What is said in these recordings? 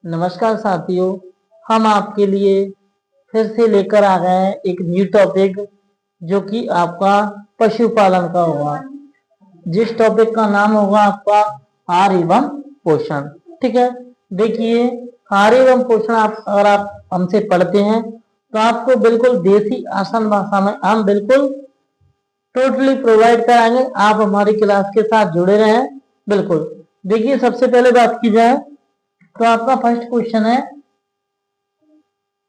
नमस्कार साथियों, हम आपके लिए फिर से लेकर आ गए हैं एक न्यू टॉपिक जो कि आपका पशुपालन का होगा। जिस टॉपिक का नाम होगा आपका आहार एवं पोषण। ठीक है, देखिए आहार एवं पोषण अगर आप हमसे पढ़ते हैं तो आपको बिल्कुल देसी आसान भाषा में हम बिल्कुल टोटली प्रोवाइड कराएंगे। आप हमारी क्लास के साथ जुड़े रहें। बिल्कुल देखिए, सबसे पहले बात की जाए तो आपका फर्स्ट क्वेश्चन है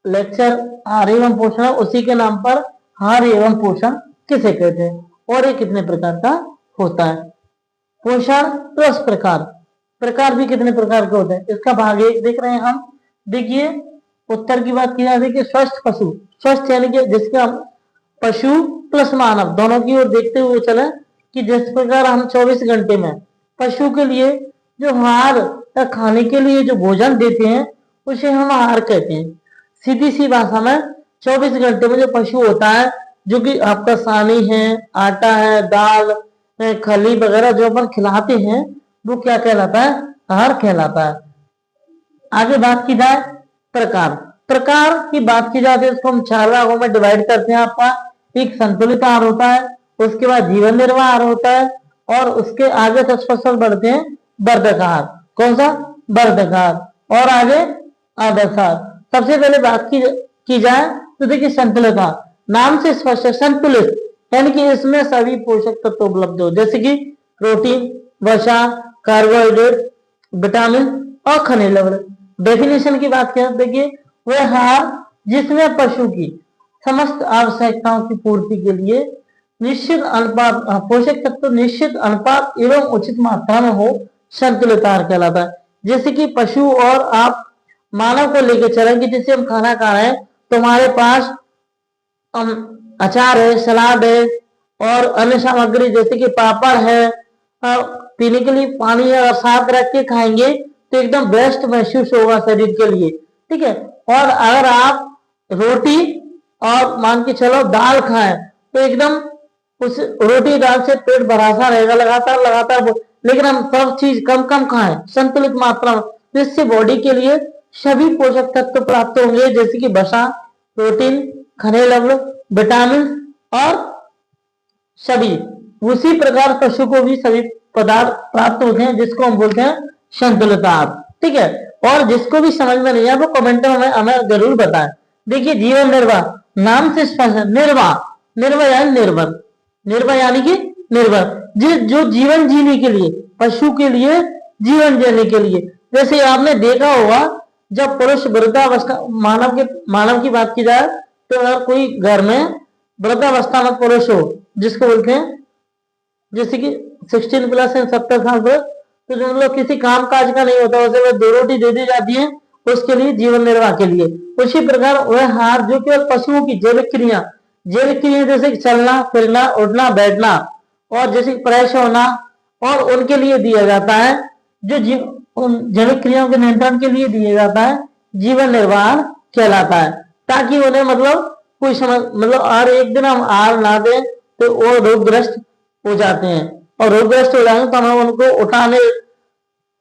लेक्चर आहार एवं पोषण, उसी के नाम पर आहार एवं पोषण किसे कहते हैं और ये कितने प्रकार का होता है। पोषण प्लस प्रकार, प्रकार भी कितने प्रकार के होते हैं इसका भाग एक देख रहे हैं हम। देखिए उत्तर की बात की जाए, देखिए स्वस्थ पशु, स्वस्थ यानी कि जिसके हम पशु प्लस मानव दोनों की ओर देखते हुए चले कि जिस प्रकार हम 24 घंटे में पशु के लिए जो आहार या खाने के लिए जो भोजन देते हैं उसे हम आहार कहते हैं। सीधी सी भाषा में 24 घंटे में जो पशु होता है, जो कि आपका सानी है, आटा है, दाल है, खली वगैरह जो अपन खिलाते हैं वो क्या कहलाता है, आहार कहलाता है। आगे बात की जाए प्रकार, प्रकार की बात की जाती है इसको हम 4 भागों में डिवाइड करते हैं। आपका एक संतुलित आहार होता है, उसके बाद जीवन निर्वाह आहार होता है और उसके आगे 10% बढ़ते हैं वर्धक आहार। कौन सा? वर्धक आहार। और आगे आदर्श आहार। सबसे पहले बात की जाए तो देखिए संतुलित आहार, नाम से स्पष्ट है संतुलित, यानी कि इसमें सभी पोषक तत्व उपलब्ध हो, जैसे कि प्रोटीन, वसा, कार्बोहाइड्रेट, विटामिन और खनिज लवण। डेफिनेशन की बात करें, देखिए वह आहार जिसमें पशु की समस्त आवश्यकताओं की पूर्ति के लिए निश्चित अनुपात पोषक तत्व निश्चित अनुपात एवं उचित मात्रा में हो, संतुलित आहार कहलाता है। जैसे कि पशु और आप मानव को लेकर चलेंगे, जैसे हम खाना खा रहे हैं तो हमारे पास अचार है, सलाद है और अन्य सामग्री जैसे कि पापड़ है, पीने के लिए पानी है और साथ रख के खाएंगे तो एकदम बेस्ट महसूस होगा शरीर के लिए। ठीक है, और अगर आप रोटी और मान के चलो दाल खाएं तो एकदम उस रोटी दाल से पेट भरा सा रहेगा लगातार लगातार, लेकिन हम सब चीज कम कम खाएं संतुलित मात्रा में, जिससे बॉडी के लिए सभी पोषक तत्व प्राप्त होंगे, जैसे कि वसा, प्रोटीन, खनिज लवण, विटामिन और सभी। उसी प्रकार पशु को भी सभी पदार्थ प्राप्त होते हैं जिसको हम बोलते हैं संतुलित आहार। ठीक है, और जिसको भी समझ में नहीं आया वो कमेंट में हमें जरूर बताएं। देखिए जीवन निर्वाह, नाम से स्पष्ट है, निर्वाह, निर्वाह यानी निर्भर, निर्भर यानी कि निर्भर जो जीवन जीने के लिए, पशु के लिए जीवन जीने के लिए। जैसे आपने देखा होगा जब पुरुष वृद्धावस्था, मानव की बात की जाए तो अगर कोई घर में वृद्धावस्था में पुरुष हो, जिसको बोलते हैं जैसे कि 16 प्लस है, 70 साल पर, तो जो लोग किसी काम काज का नहीं होता उसे वह 2 रोटी दे दी जाती है उसके लिए, जीवन निर्वाह के लिए। उसी प्रकार वह आहार जो केवल पशुओं की जैविक क्रिया जैसे चलना फिरना उठना बैठना और जैसे प्रेस होना और उनके लिए दिया जाता है, जो जैविक क्रियाओं के नियंत्रण के लिए दिया जाता है, जीवन निर्वाह कहलाता है। ताकि उन्हें कोई समझ और एक दिन हम आहार ना दें तो वो रोगग्रस्त हो जाते हैं और रोगग्रस्त हो जाएंगे तो हमें उनको उठाने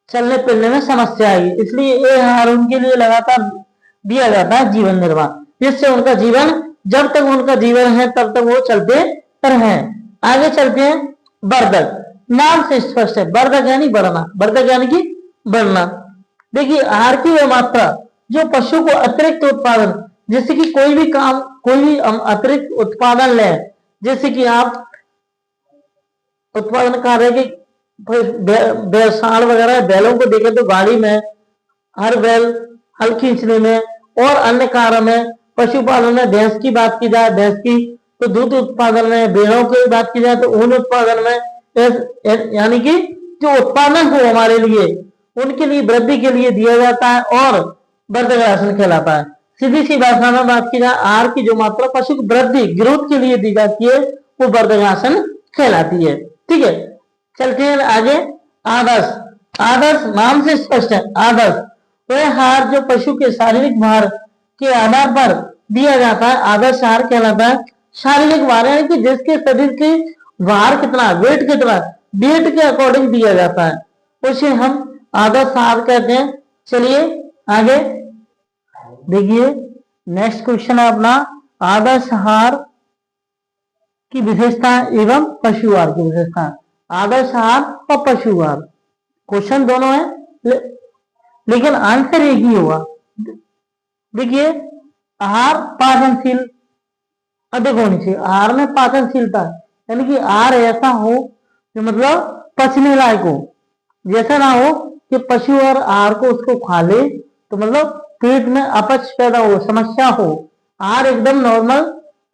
चलने फिरने में समस्या आएगी, इसलिए ये आहार उनके लिए लगातार दिया जाता है जीवन निर्वाह, जिससे उनका जीवन, जब तक उनका जीवन है तब तक वो चलते रहें। आगे चलते हैं वर्धक, नाम से स्पष्ट है, वर्धक यानी बढ़ना, वर्धक यानी कि बढ़ना। देखिए आहार की वह मात्रा जो पशु को अतिरिक्त उत्पादन, जैसे कि कोई भी काम, कोई भी अतिरिक्त उत्पादन ले, जैसे कि आप उत्पादन कर रहे कि साड़ वगैरह बैलों को देखें तो गाड़ी में हर बैल हल खींचने में और अन्य कार्य में, पशुपालन में भैंस की बात की जाए भैंस की तो दूध उत्पादन में, भेड़ों की बात की जाए तो ऊन उत्पादन में, यानी कि जो उत्पादन हो हमारे लिए उनके लिए वृद्धि के लिए दिया जाता है और वर्धक राशन कहलाता है। सीधी सी भाषा में बात की जाए आहार की जो मात्रा पशु की वृद्धि ग्रोथ के लिए दी जाती है वो वर्धक राशन कहलाती है। ठीक है, चलते हैं आगे। आदर्श, आदर्श नाम से स्पष्ट है, आदर्श वह आहार जो पशु के शारीरिक भार के आधार पर दिया जाता है, आदर्श आहार कहलाता है। शारीरिक भार यानी कि जिसके शरीर के भार कितना, वेट कितना, वेट के अकॉर्डिंग दिया जाता है, उसे हम आदर्श आहार कहते हैं। चलिए आगे देखिए नेक्स्ट क्वेश्चन है अपना आदर्श आहार की विशेषता एवं पशु आहार की विशेषता। आदर्श आहार और पशु आहार क्वेश्चन दोनों है लेकिन आंसर एक ही होगा। देखिए आहार पाचनशील अधिक होनी चाहिए। आहार में पाचनशीलता यानी कि आहार ऐसा हो जो मतलब पचने लायक हो, जैसा ना हो कि पशु और आहार को उसको खा ले तो मतलब पेट में अपच पैदा हो, समस्या हो। आहार एकदम नॉर्मल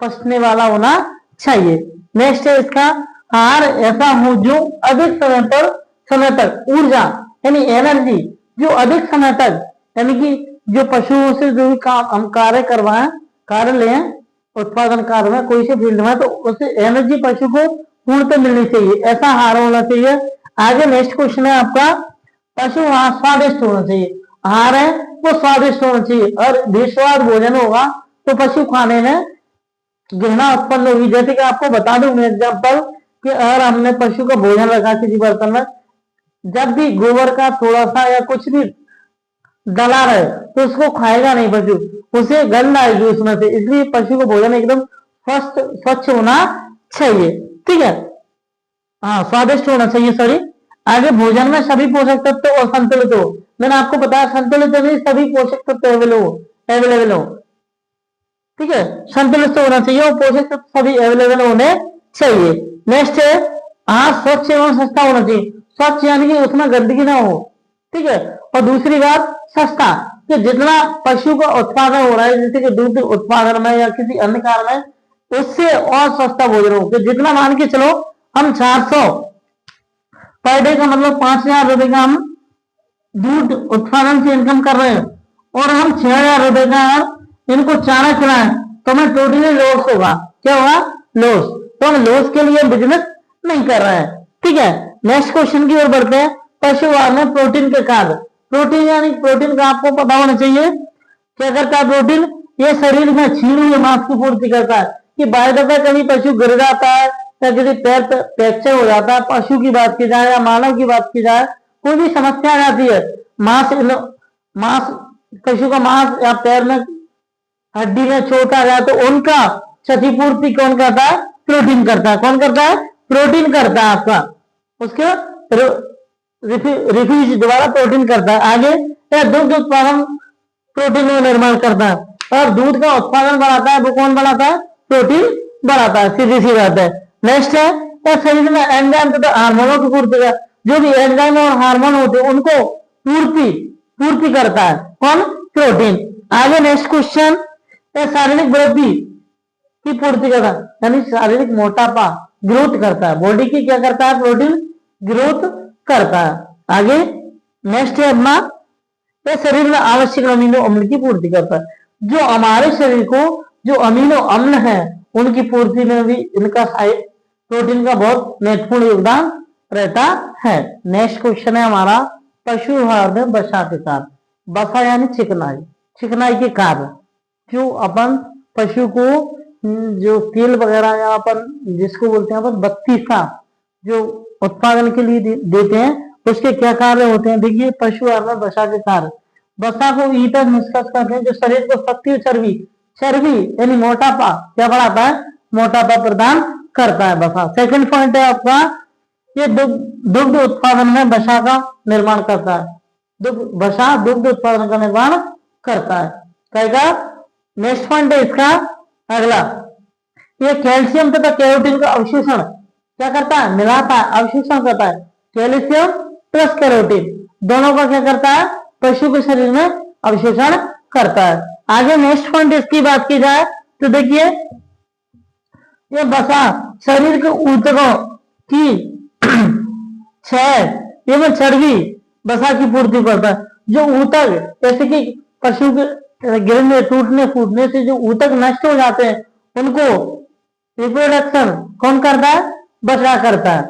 पचने वाला होना चाहिए। नेक्स्ट है इसका आहार ऐसा हो जो अधिक समय तक ऊर्जा यानी एनर्जी जो अधिक समय तक यानी कि जो पशुओं से जो भी काम हम कार्य करवाएं, कार्य लें उत्पादन कार्य में कोई से फील्ड में, तो उससे एनर्जी पशु को पूर्णतः मिलनी चाहिए, ऐसा आहार होना चाहिए। आगे नेक्स्ट क्वेश्चन है आपका पशु आहार स्वादिष्ट होना चाहिए। आहार है वो स्वादिष्ट होना चाहिए और बेस्वाद भोजन होगा तो पशु खाने में घृणा उत्पन्न होगी। जैसे कि आपको बता दूं मैं एग्जाम्पल कि अगर हमने पशु का भोजन रखा किसी बर्तन में, जब भी गोबर का थोड़ा सा या कुछ भी डला रहे तो उसको खाएगा नहीं पशु, उसे गंध आएगी उसमें से। इसलिए पशु को भोजन एकदम स्वच्छ होना चाहिए, ठीक है। हाँ स्वादिष्ट होना चाहिए, सॉरी। आगे भोजन में सभी पोषक तत्व और संतुलित हो। मैंने आपको बताया संतुलित नहीं, सभी पोषक तत्व अवेलेबल हो, ठीक है। संतुलित होना चाहिए और पोषक तत्व सभी अवेलेबल होने चाहिए। नेक्स्ट है स्वच्छ एवं सस्ता होना चाहिए। स्वच्छ यानी कि उसमें गंदगी ना हो, ठीक है। और दूसरी बात सस्ता, कि जितना पशु का उत्पादन हो रहा है जैसे कि दूध उत्पादन में या किसी अन्य कार्य में, उससे और सस्ता भोजन हो। कि जितना मान के चलो हम 400 पर डे का मतलब 5,000 रुपए का हम दूध उत्पादन से इनकम कर रहे हैं और हम 6,000 रुपए का इनको चारा खिलाएं तो हमें टोटली लॉस होगा। क्या होगा? लॉस। तो हम लॉस के लिए बिजनेस नहीं कर रहे हैं, ठीक है। नेक्स्ट क्वेश्चन की ओर बढ़ते हैं। पशु आहार में प्रोटीन के कार्य। प्रोटीन यानी प्रोटीन का आपको पता होना चाहिए क्या करता है प्रोटीन। ये शरीर में छीन हुए मांस की पूर्ति करता है। कि बाय दफा कभी पशु गिर जाता है या किसी पैर फ्रैक्चर हो जाता है, पशु की बात की जाए या मानव की बात की जाए, कोई भी समस्या आ जाती है, मांस पशु का मांस या पैर में हड्डी में चोट आ जाए तो उनका क्षतिपूर्ति कौन करता है? प्रोटीन करता है। कौन करता है? प्रोटीन करता है आपका, उसके रिफ्यूज द्वारा प्रोटीन करता है। आगे दुग्ध उत्पादन प्रोटीन में निर्माण करता है और दूध का उत्पादन बढ़ाता है। वो कौन बढ़ाता है? प्रोटीन बढ़ाता है, सीधी सी बात है। नेक्स्ट है शरीर में एंजाइम तथा हार्मोनों की पूर्ति का। जो भी एंजाइम और हार्मोन होते हैं उनको पूर्ति करता है कौन? प्रोटीन। आगे नेक्स्ट क्वेश्चन शारीरिक वृद्धि की पूर्ति करता है, यानी शारीरिक मोटापा ग्रोथ करता है। बॉडी की क्या करता है? प्रोटीन ग्रोथ करता है। आगे नेक्स्ट है अपना शरीर में आवश्यक अमीनो अम्ल की पूर्ति करता है। जो हमारे शरीर को जो अमीनो अम्ल है उनकी पूर्ति में भी इनका प्रोटीन का बहुत महत्वपूर्ण योगदान रहता है। नेक्स्ट क्वेश्चन है हमारा पशु आहार में वसा के साथ। वसा यानी चिकनाई के कार्य। जो अपन पशु को जो तेल वगैरह या अपन जिसको बोलते हैं अपन बत्तीसा जो उत्पादन के लिए देते हैं, उसके क्या कार्य होते हैं? देखिए पशु आहार में वसा के कार्य। वसा को ईतक निष्कर्ष करते हैं जो शरीर को शक्ति और चर्बी यानी मोटापा क्या बढ़ाता है? मोटापा प्रदान करता है वसा। सेकंड पॉइंट है आपका ये दुग्ध उत्पादन में वसा का निर्माण करता है। वसा दुग्ध उत्पादन का निर्माण करता है, कहेगा। नेक्स्ट पॉइंट है इसका अगला, ये कैल्शियम तथा कैरोटीन का अवशोषण क्या करता है? मिलाता है, अवशोषण करता है। कैल्शियम प्लस कैरोटीन दोनों का क्या करता है? पशु के शरीर में अवशोषण करता है। आगे नेक्स्ट पॉइंट इसकी बात की जाए तो देखिए ये वसा शरीर के ऊतकों की क्षय एवं चर्बी वसा की पूर्ति करता है। जो ऊतक जैसे कि पशु के गिरने टूटने फूटने से जो ऊतक नष्ट हो जाते हैं उनको रिप्रोडक्शन कौन करता है? वसा करता है।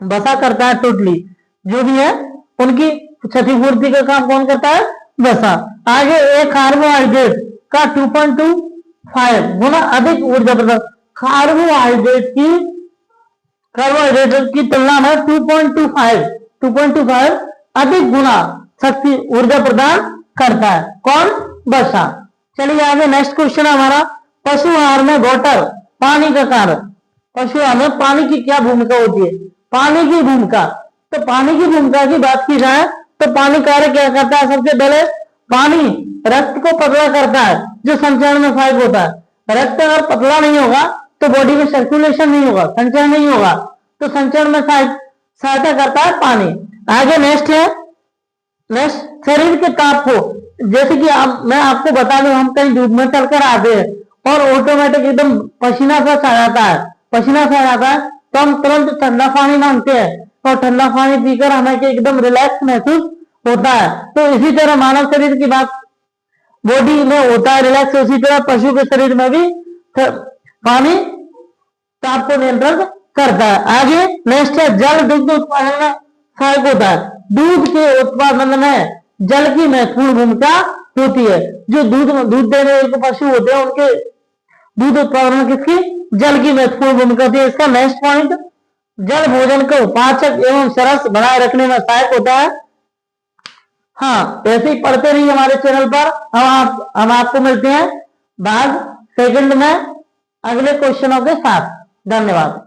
वसा करता है टोटली जो भी है उनकी क्षतिपूर्ति का काम कौन करता है? वसा। आगे एक कार्बोहाइड्रेट का 2.25 गुना अधिक ऊर्जा प्रदान। कार्बोहाइड्रेट की तुलना में 2.25 अधिक गुना शक्ति ऊर्जा प्रदान करता है। कौन? वसा। चलिए आगे नेक्स्ट क्वेश्चन हमारा, पशु आहार में वाटर पानी का कार्य। पशु आहार में पानी की क्या भूमिका होती है? पानी की भूमिका, तो पानी की भूमिका की बात की जाए तो पानी कार्य क्या करता है? सबसे पहले पानी रक्त को पतला करता है, जो संचरण में सहायक होता है। रक्त अगर पतला नहीं होगा तो बॉडी में सर्कुलेशन नहीं होगा, संचरण नहीं होगा, तो संचरण में सहायता करता है पानी। आगे नेक्स्ट है, नेक्स्ट शरीर के ताप को, जैसे कि मैं आपको बता दूं, हम कहीं धूप में चलकर आते हैं और ऑटोमेटिक एकदम पसीना सा आ जाता है, पसीना सा आ जाता है, तो हम तुरंत ठंडा पानी मांगते हैं और ठंडा पानी पीकर हमें एकदम रिलैक्स महसूस होता है। तो इसी तरह मानव शरीर की बात, बॉडी में होता है रिलैक्स, उसी तरह पशु के शरीर में भी पानी ताप को नियंत्रण करता है। आगे नेक्स्ट है, जल दुग्ध उत्पादन में सहायक होता है। दूध के उत्पादन में जल की महत्वपूर्ण भूमिका होती है। जो दूध देने वाले पशु होते हैं उनके दूध उत्पादन में किसकी? जल की महत्वपूर्ण भूमिका होती है। इसका नेक्स्ट पॉइंट, जल भोजन को पाचक एवं सरस बनाए रखने में सहायक होता है। हाँ, ऐसे ही पढ़ते रहिए हमारे चैनल पर। हम आपको मिलते हैं भाग सेकंड में अगले क्वेश्चनों के साथ। धन्यवाद।